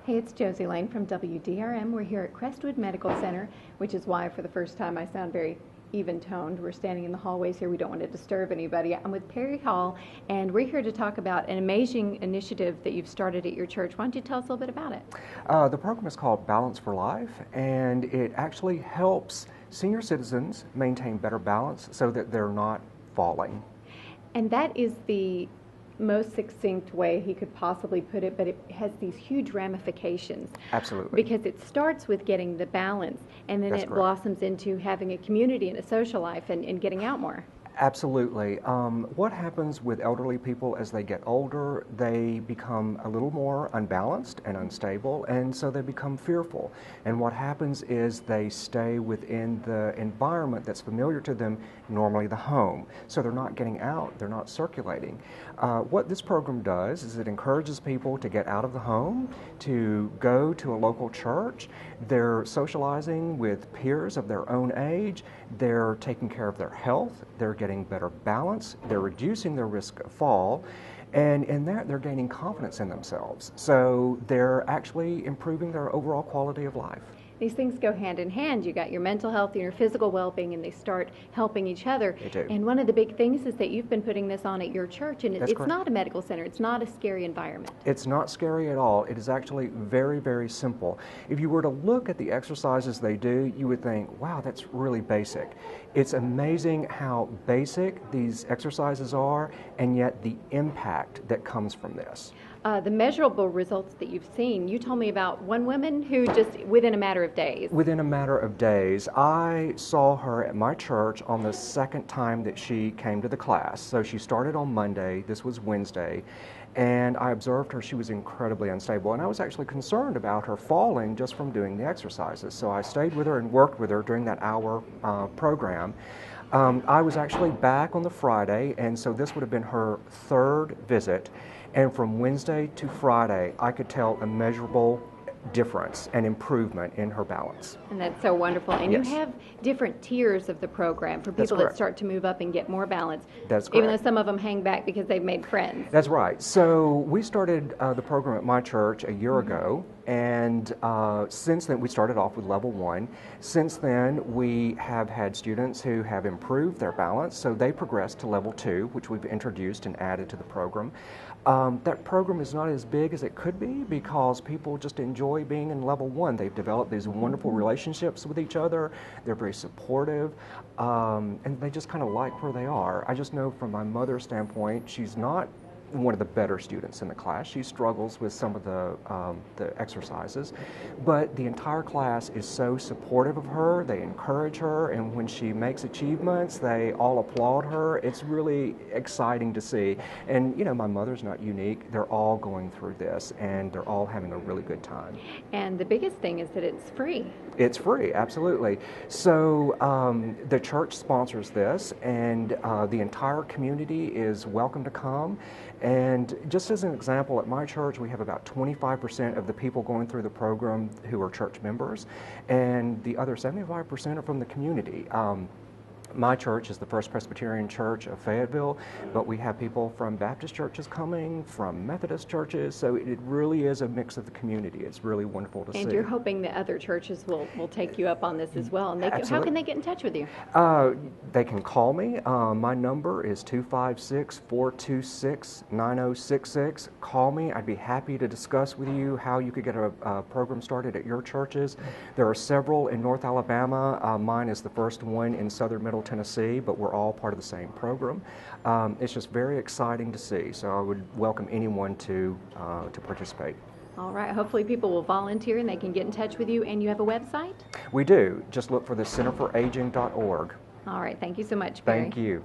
Hey, it's Josie Lane from WDRM. We're here at Crestwood Medical Center, which is why for the first time I sound very even-toned. We're standing in the hallways here. We don't want to disturb anybody. I'm with Perry Hall, and we're here to talk about an amazing initiative that you've started at your church. Why don't you tell us a little bit about it? The program is called Balance for Life, and it actually helps senior citizens maintain better balance so that they're not falling. And that is the most succinct way he could possibly put it, but it has these huge ramifications. Absolutely. Because it starts with getting the balance, and then That's it correct. blossoms into having a community and a social life and getting out more. Absolutely. What happens with elderly people as they get older, they become a little more unbalanced and unstable, and so they become fearful. And what happens is they stay within the environment that's familiar to them, normally the home. So they're not getting out, they're not circulating. What this program does is it encourages people to get out of the home, to go to a local church. They're socializing with peers of their own age. They're taking care of their health. They're getting better balance. They're reducing their risk of fall. And in that, they're gaining confidence in themselves. So they're actually improving their overall quality of life. These things go hand in hand. You got your mental health and your physical well-being, and they start helping each other. They do. And one of the big things is that you've been putting this on at your church, and That's it's correct. not a medical center. It's not a scary environment. It's not scary at all. It is actually very, very simple. If you were to look at the exercises they do, you would think, wow, that's really basic. It's amazing how basic these exercises are, and yet the impact that comes from this. The measurable results that you've seen, you told me about one woman who just, within a matter of days. Within a matter of days, I saw her at my church on the second time that she came to the class. So she started on Monday, this was Wednesday, and I observed her. She was incredibly unstable, and I was actually concerned about her falling just from doing the exercises. So I stayed with her and worked with her during that hour program. I was actually back on the Friday, and so this would have been her third visit. And from Wednesday to Friday, I could tell a measurable difference and improvement in her balance. And that's so wonderful. And Yes. you have different tiers of the program for That's people that correct. start to move up and get more balance. That's Even though correct. some of them hang back because they've made friends. That's right. So we started the program at my church a year ago, and since then we started off with level 1. Since then we have had students who have improved their balance, so they progressed to level 2, which we've introduced and added to the program. That program is not as big as it could be because people just enjoy being in level 1. They've developed these wonderful relationships with each other. They're very supportive, and they just kind of like where they are. I just know from my mother's standpoint, she's not one of the better students in the class. She struggles with some of the exercises, but the entire class is so supportive of her. They encourage her, and when she makes achievements, they all applaud her. It's really exciting to see. And you know, my mother's not unique. They're all going through this, and they're all having a really good time. And the biggest thing is that it's free. It's free, absolutely. So the church sponsors this, and the entire community is welcome to come. And just as an example, at my church, we have about 25% of the people going through the program who are church members, and the other 75% are from the community. My church is the First Presbyterian Church of Fayetteville, but we have people from Baptist churches coming, from Methodist churches, so it really is a mix of the community. It's really wonderful to see. And you're hoping that other churches will take you up on this as well. And how Absolutely. can they get in touch with you? They can call me. My number is 256-426-9066. Call me. I'd be happy to discuss with you how you could get a program started at your churches. There are several in North Alabama. Mine is the first one in southern Middle Tennessee, but we're all part of the same program. It's just very exciting to see, so I would welcome anyone to participate. All right. Hopefully people will volunteer and they can get in touch with you. And you have a website? We do. Just look for the centerforaging.org. All right. Thank you so much, Barry. Thank you.